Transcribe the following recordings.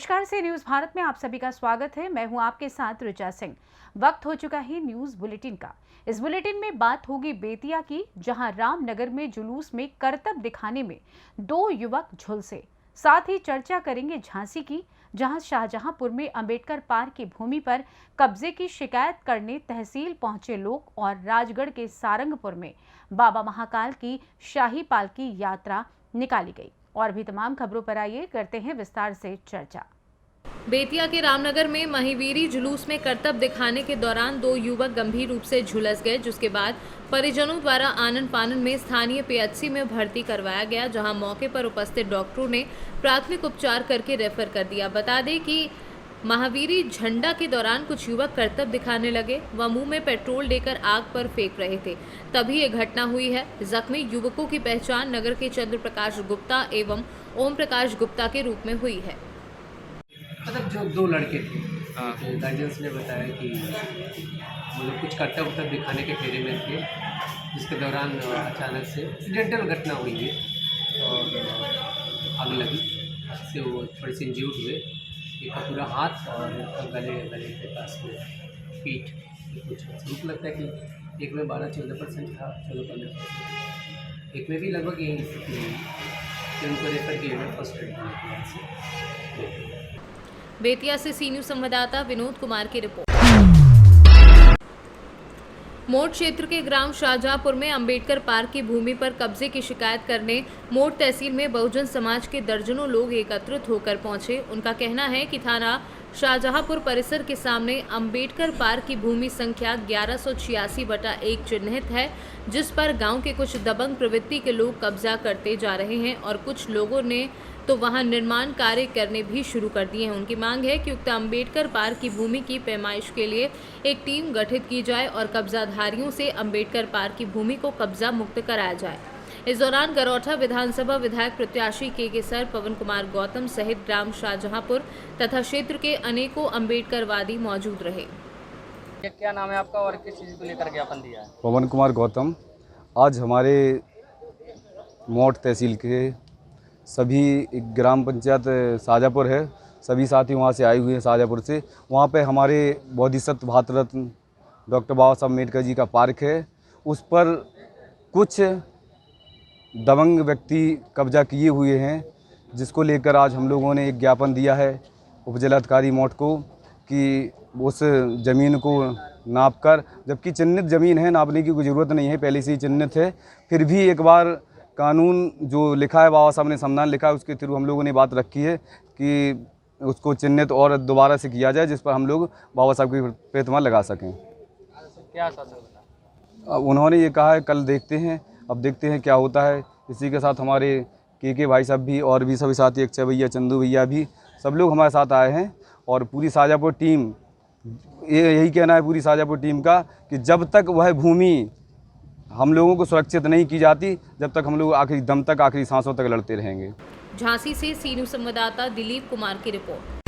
नमस्कार से न्यूज भारत में आप सभी का स्वागत है। मैं हूं आपके साथ ऋचा सिंह। वक्त हो चुका है न्यूज बुलेटिन का। इस बुलेटिन में बात होगी बेतिया की, जहां रामनगर में जुलूस में करतब दिखाने में 2 युवक झुलसे। साथ ही चर्चा करेंगे झांसी की, जहां शाहजहांपुर में अंबेडकर पार्क की भूमि पर कब्जे की शिकायत करने तहसील पहुंचे लोग, और राजगढ़ के सारंगपुर में बाबा महाकाल की शाही पालकी यात्रा निकाली गई। और भी तमाम खबरों पर आइए करते हैं विस्तार से चर्चा। बेतिया के रामनगर में महावीरी जुलूस में करतब दिखाने के दौरान 2 युवक गंभीर रूप से झुलस गए, जिसके बाद परिजनों द्वारा आनन फानन में स्थानीय पीएचसी में भर्ती करवाया गया, जहां मौके पर उपस्थित डॉक्टरों ने प्राथमिक उपचार करके रेफर कर दिया। बता दें कि महावीरी झंडा के दौरान कुछ युवक करतब दिखाने लगे व मुंह में पेट्रोल देकर आग पर फेंक रहे थे, तभी ये घटना हुई है। जख्मी युवकों की पहचान नगर के चंद्र प्रकाश गुप्ता एवं ओम प्रकाश गुप्ता के रूप में हुई है। मतलब जो 2 लड़के थे, तो गार्जियंस ने बताया कि वो लोग कुछ करतब दिखाने के फेरे में थे, जिसके दौरान अचानक से एक्सीडेंटल घटना हुई है और आग लगी। इससे वो थोड़े से इंज्यूर्ड हुए। एक का पूरा हाथ और गले के पास में पीठ कुछ रुक लगता है कि एक में 12-14% था, 14-15%। एक में भी लगभग यही स्थिति हुई, फिर उनको रेफर किया गया फर्स्ट एड देने से। बेतिया से सी न्यूज संवाददाता विनोद कुमार की रिपोर्ट। मोड़ क्षेत्र के ग्राम शाहजहांपुर में अंबेडकर पार्क की भूमि पर कब्जे की शिकायत करने मोड़ तहसील में बहुजन समाज के दर्जनों लोग एकत्रित होकर पहुंचे। उनका कहना है कि थाना शाहजहांपुर परिसर के सामने अंबेडकर पार्क की भूमि संख्या 1186/1 चिन्हित है, जिस पर गांव के कुछ दबंग प्रवृत्ति के लोग कब्जा करते जा रहे हैं और कुछ लोगों ने तो वहां निर्माण कार्य करने भी शुरू कर दिए हैं। उनकी मांग है कि उक्त अंबेडकर पार्क की भूमि की पैमाइश के लिए एक टीम गठित की जाए और कब्जाधारियों से अंबेडकर पार्क की भूमि को कब्जा मुक्त कराया जाए। इस दौरान गरौठा विधानसभा विधायक प्रत्याशी के सर, पवन कुमार गौतम सहित ग्राम शाहजहांपुर तथा क्षेत्र के अनेकों अंबेडकरवादी मौजूद रहे। क्या नाम है आपका और किस चीज़ को लेकर ज्ञापन दिया है? पवन कुमार गौतम। आज हमारे मोड़ तहसील के सभी ग्राम पंचायत शाहजहांपुर है, सभी साथी वहाँ से आए हुए हैं शाहजहांपुर से। वहाँ पे हमारे बोधिसत्व भारत रत्न डॉक्टर बाबा साहब अम्बेडकर जी का पार्क है, उस पर कुछ दबंग व्यक्ति कब्जा किए हुए हैं, जिसको लेकर आज हम लोगों ने एक ज्ञापन दिया है उपजिलाधिकारी मोड़ को कि उस ज़मीन को नाप कर, जबकि चिन्हित ज़मीन है, नापने की कोई ज़रूरत नहीं है, पहले से ही चिन्हित है, फिर भी एक बार कानून जो लिखा है, बाबा साहब ने संविधान लिखा है, उसके थ्रू हम लोगों ने बात रखी है कि उसको चिन्हित और दोबारा से किया जाए, जिस पर हम लोग बाबा साहब की प्रतिमा लगा सकें। क्या आश्वासन? उन्होंने ये कहा है कल देखते हैं, अब देखते हैं क्या होता है। इसी के साथ हमारे के भाई साहब भी और भी सभी साथी, अक्षय भैया, चंदू भैया भी, सब लोग हमारे साथ आए हैं। और पूरी शाहजहांपुर टीम, यही कहना है पूरी शाहजहांपुर टीम का कि जब तक वह भूमि हम लोगों को सुरक्षित नहीं की जाती, जब तक हम लोग आखिरी दम तक, आखिरी सांसों तक लड़ते रहेंगे। झांसी से सी न्यूज संवाददाता दिलीप कुमार की रिपोर्ट।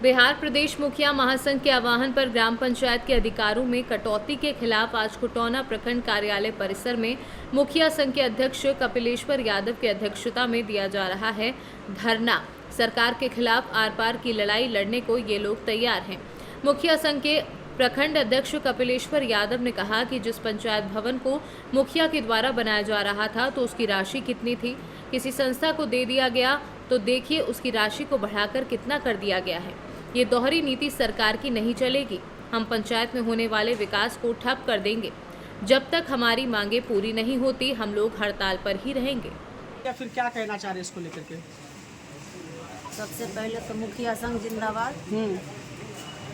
बिहार प्रदेश मुखिया महासंघ के आह्वान पर ग्राम पंचायत के अधिकारों में कटौती के खिलाफ आज खुटौना प्रखंड कार्यालय परिसर में मुखिया संघ के अध्यक्ष कपिलेश्वर यादव की अध्यक्षता में दिया जा रहा है धरना। सरकार के खिलाफ आर पार की लड़ाई लड़ने को ये लोग तैयार हैं। मुखिया संघ के प्रखंड अध्यक्ष कपिलेश्वर यादव ने कहा कि जिस पंचायत भवन को मुखिया के द्वारा बनाया जा रहा था, तो उसकी राशि कितनी थी? किसी संस्था को दे दिया गया तो देखिए उसकी राशि को बढ़ाकर कितना कर दिया गया है। ये दोहरी नीति सरकार की नहीं चलेगी। हम पंचायत में होने वाले विकास को ठप कर देंगे। जब तक हमारी मांगे पूरी नहीं होती, हम लोग हड़ताल पर ही रहेंगे। या फिर क्या कहना चाह रहे हैं इसको लेकर के? सबसे पहले तो मुखिया संघ जिंदाबाद।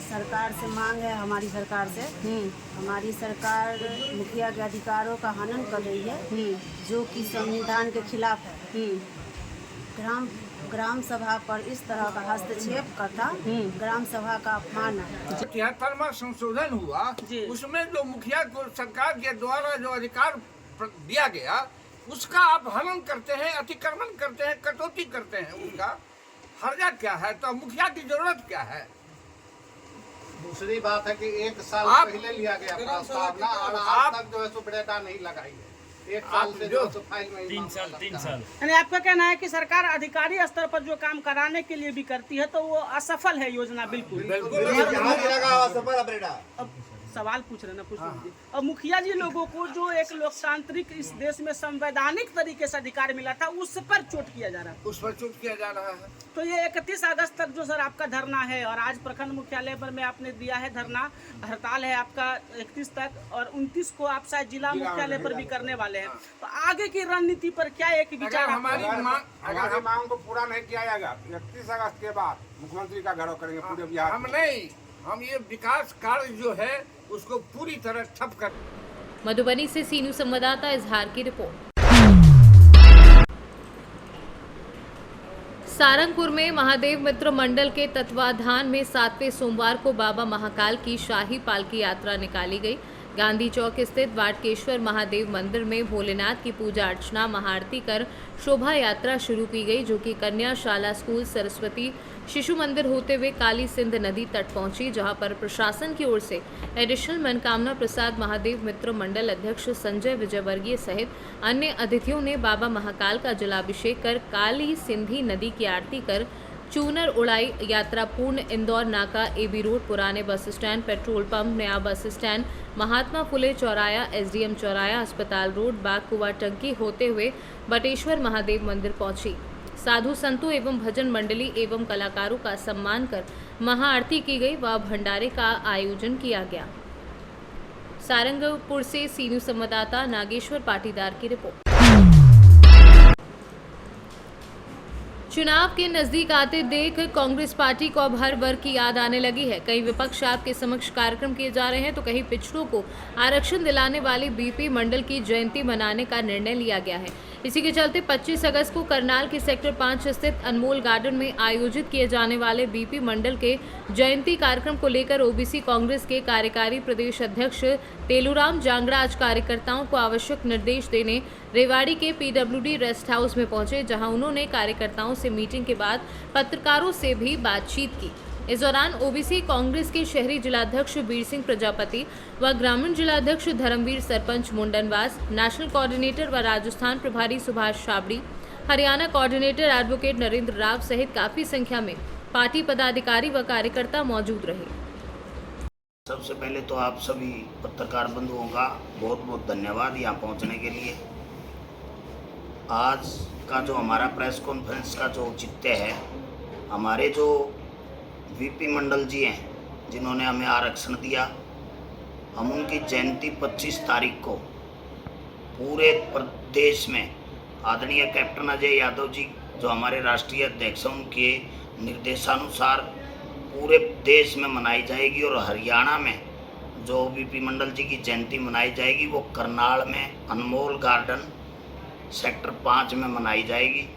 सरकार से मांग है, हमारी सरकार से, हमारी सरकार मुखिया के अधिकारों का हनन कर रही है, जो कि संविधान के खिलाफ है। ग्राम सभा पर इस तरह का हस्तक्षेप करता ग्राम सभा का अपमान है। 73वां संशोधन हुआ, उसमें जो मुखिया को सरकार के द्वारा जो अधिकार दिया गया, उसका आप हनन करते हैं, अतिक्रमण करते हैं, कटौती करते हैं। उसका हर्जा क्या है? तो मुखिया की जरूरत क्या है? दूसरी बात है कि 1 साल पहले लिया गया प्रस्ताव ना, और आज तक जो है सुपरेटा नहीं लगाई है। 1 साल से जो तो फाइल में 3 साल यानी आपका कहना है कि सरकार अधिकारी स्तर पर जो काम कराने के लिए भी करती है तो वो असफल है योजना बिल्कुल। अब सवाल पूछ रहे ना, पूछ लीजिए। अब मुखिया जी लोगों को जो एक लोकतांत्रिक इस देश में संवैधानिक तरीके से अधिकार मिला था उस पर चोट किया जा रहा है। उस पर चोट किया जा रहा है। तो ये 31 अगस्त तक जो सर आपका धरना है, और आज प्रखंड मुख्यालय पर में आपने दिया है धरना, हड़ताल है आपका 31 तक, और 29 को आप शायद जिला मुख्यालय पर भी करने वाले हैं। तो आगे की रणनीति पर क्या एक विचार? हमारी मांग को पूरा नहीं किया जाएगा 31 अगस्त के बाद मुख्यमंत्री का घेराव करेंगे पूरे बिहार। हम ये विकास कार्य जो है उसको पूरी तरह ठप कर। मधुबनी से सीनू संवाददाता इजहार की रिपोर्ट। सारंगपुर में महादेव मित्र मंडल के तत्वाधान में 7वें सोमवार को बाबा महाकाल की शाही पालकी यात्रा निकाली गई। गांधी चौक स्थित वाटकेश्वर महादेव मंदिर में भोलेनाथ की पूजा अर्चना महाआरती कर शोभा यात्रा शुरू की गई, जो कि कन्या शाला स्कूल सरस्वती शिशु मंदिर होते हुए काली सिंध नदी तट पहुंची, जहां पर प्रशासन की ओर से एडिशनल मनकामना प्रसाद महादेव मित्र मंडल अध्यक्ष संजय विजयवर्गीय सहित अन्य अतिथियों ने बाबा महाकाल का जलाभिषेक कर काली सिंधी नदी की आरती कर चूनर उड़ाई। यात्रा पूर्ण इंदौर नाका, एबी रोड, पुराने बस स्टैंड, पेट्रोल पंप, नया bus stand, Mahatma Phule चौराया, SDM चौराया, अस्पताल रोड, बाग कुआ टंकी होते हुए बटेश्वर महादेव मंदिर पहुंची। साधु संतों एवं भजन मंडली एवं कलाकारों का सम्मान कर महाआरती की गई व भंडारे का आयोजन किया गया। सारंगपुर से सीनू संवाददाता नागेश्वर पाटीदार की रिपोर्ट। चुनाव के नजदीक आते देख कांग्रेस पार्टी को अब हर वर्ग की याद आने लगी है। कई विपक्ष आपके समक्ष कार्यक्रम किए जा रहे हैं तो कहीं पिछड़ों को आरक्षण दिलाने वाली बीपी मंडल की जयंती मनाने का निर्णय लिया गया है। इसी के चलते 25 अगस्त को करनाल के सेक्टर 5 स्थित अनमोल गार्डन में आयोजित किए जाने वाले बीपी मंडल के जयंती कार्यक्रम को लेकर ओबीसी कांग्रेस के कार्यकारी प्रदेश अध्यक्ष तेलूराम जांगड़ा आज कार्यकर्ताओं को आवश्यक निर्देश देने रेवाड़ी के पीडब्ल्यूडी रेस्ट हाउस में पहुंचे, जहां उन्होंने कार्यकर्ताओं से मीटिंग के बाद पत्रकारों से भी बातचीत की। इस दौरान ओबीसी कांग्रेस के शहरी जिलाध्यक्ष वीर सिंह प्रजापति व ग्रामीण जिलाध्यक्ष धर्मवीर सरपंच मुंडनवास, नेशनल कोऑर्डिनेटर व राजस्थान प्रभारी सुभाष छाबड़ी, हरियाणा कोऑर्डिनेटर एडवोकेट नरेंद्र राव सहित काफी संख्या में पार्टी पदाधिकारी व कार्यकर्ता मौजूद रहे। सबसे पहले तो आप सभी पत्रकार बंधुओं का बहुत बहुत धन्यवाद यहाँ पहुँचने के लिए। आज का जो हमारा प्रेस कॉन्फ्रेंस का जो औचित्य है, हमारे जो वीपी मंडल जी हैं जिन्होंने हमें आरक्षण दिया, हम उनकी जयंती 25 तारीख को पूरे प्रदेश में आदरणीय कैप्टन अजय यादव जी जो हमारे राष्ट्रीय अध्यक्ष हैं उनके निर्देशानुसार पूरे देश में मनाई जाएगी। और हरियाणा में जो वीपी मंडल जी की जयंती मनाई जाएगी वो करनाल में अनमोल गार्डन सेक्टर 5 में मनाई जाएगी।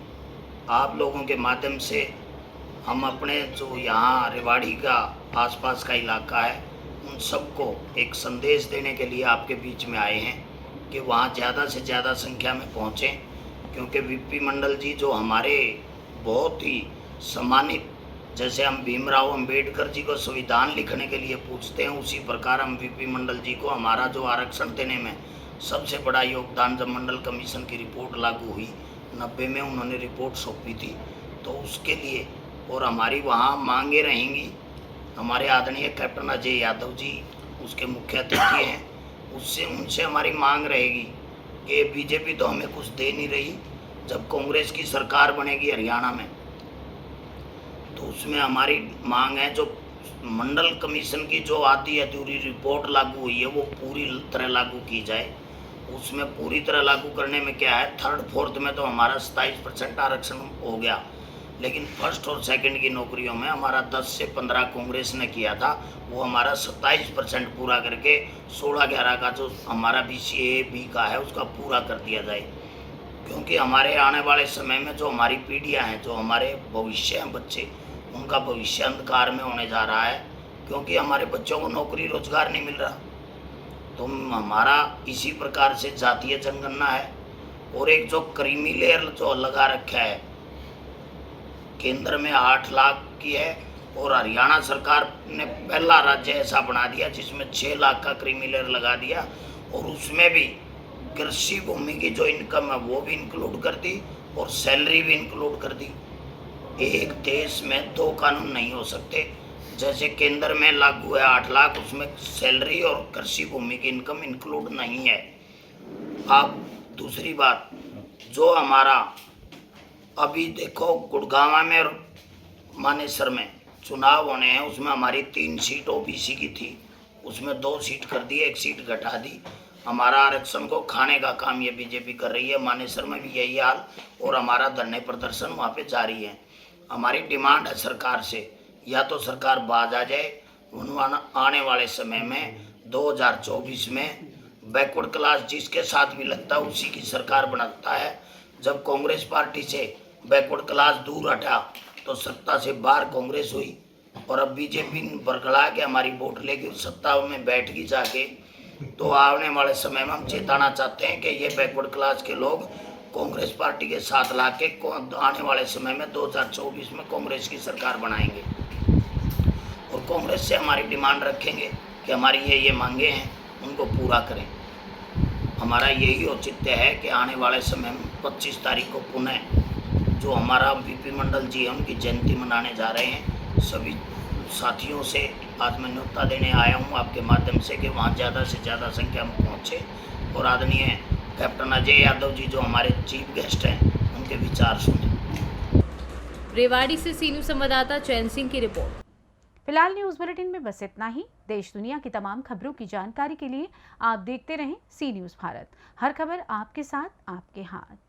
आप लोगों के माध्यम से हम अपने जो यहाँ रेवाड़ी का आसपास का इलाका है उन सबको एक संदेश देने के लिए आपके बीच में आए हैं कि वहाँ ज़्यादा से ज़्यादा संख्या में पहुँचें, क्योंकि वीपी मंडल जी जो हमारे बहुत ही सम्मानित, जैसे हम भीमराव अंबेडकर जी को संविधान लिखने के लिए पूछते हैं, उसी प्रकार हम वीपी मंडल जी को हमारा जो आरक्षण देने में सबसे बड़ा योगदान, जब मंडल कमीशन की रिपोर्ट लागू हुई 90 में उन्होंने रिपोर्ट सौंपी थी, तो उसके लिए और हमारी वहाँ मांगे रहेंगी। हमारे आदरणीय कैप्टन अजय यादव जी उसके मुख्य अतिथि हैं, उनसे हमारी मांग रहेगी कि बीजेपी तो हमें कुछ दे नहीं रही, जब कांग्रेस की सरकार बनेगी हरियाणा में तो उसमें हमारी मांग है जो मंडल कमीशन की जो आधी अधूरी रिपोर्ट लागू हुई है वो पूरी तरह लागू की जाए। उसमें पूरी तरह लागू करने में क्या है, 3rd 4th में तो हमारा 27% आरक्षण हो गया, लेकिन 1st और 2nd की नौकरियों में हमारा 10 से 15 कांग्रेस ने किया था, वो हमारा 27% पूरा करके 16-11 का जो हमारा BCA का है उसका पूरा कर दिया जाए। क्योंकि हमारे आने वाले समय में जो हमारी पीढ़ियां हैं, जो हमारे भविष्य हैं बच्चे, उनका भविष्य अंधकार में होने जा रहा है, क्योंकि हमारे बच्चों को नौकरी रोजगार नहीं मिल रहा। तो हमारा इसी प्रकार से जातीय जनगणना है और एक जो क्रीमी लेयर जो लगा रखा है केंद्र में 8 लाख की है, और हरियाणा सरकार ने पहला राज्य ऐसा बना दिया जिसमें 6 लाख का क्रीमी लेयर लगा दिया, और उसमें भी कृषि भूमि की जो इनकम है वो भी इंक्लूड कर दी और सैलरी भी इंक्लूड कर दी। एक देश में दो कानून नहीं हो सकते। जैसे केंद्र में लागू है 8 लाख, उसमें सैलरी और कृषि भूमि की इनकम इंक्लूड नहीं है। आप दूसरी बात, जो हमारा अभी देखो गुड़गांव में और मानेसर में चुनाव होने हैं, उसमें हमारी 3 सीट ओबीसी की थी, उसमें 2 सीट कर दी, 1 सीट घटा दी। हमारा आरक्षण को खाने का काम ये बीजेपी कर रही है। मानेसर में भी यही हाल, और हमारा धरने प्रदर्शन वहाँ पे जारी है। हमारी डिमांड है सरकार से, या तो सरकार बाज आ जाए, आने वाले समय में 2024 में बैकवर्ड क्लास जिसके साथ भी लगता है उसी की सरकार बनाता है। जब कांग्रेस पार्टी से बैकवर्ड क्लास दूर हटा तो सत्ता से बाहर कांग्रेस हुई, और अब बीजेपी बरगला के हमारी वोट लेके सत्ता में बैठ गई जाके। तो आने वाले समय में हम चेताना चाहते हैं कि ये बैकवर्ड क्लास के लोग कांग्रेस पार्टी के साथ ला के आने वाले समय में 2024 में कांग्रेस की सरकार बनाएंगे, और कांग्रेस से हमारी डिमांड रखेंगे कि हमारी ये मांगे हैं उनको पूरा करें। हमारा यही औचित्य है कि आने वाले समय में 25 तारीख को पुनः जो हमारा वीपी मंडल जी है उनकी जयंती मनाने जा रहे हैं। सभी साथियों से आज मैं न्योता देने आया हूं आपके माध्यम से कि वहां ज़्यादा से ज़्यादा संख्या में पहुंचे और आदरणीय कैप्टन अजय यादव जी जो हमारे चीफ गेस्ट हैं उनके विचार सुने। रेवाड़ी से सी न्यूज़ संवाददाता चैन सिंह की रिपोर्ट। फिलहाल न्यूज बुलेटिन में बस इतना ही। देश दुनिया की तमाम खबरों की जानकारी के लिए आप देखते रहें सी न्यूज़ भारत। हर खबर आपके साथ, आपके हाथ।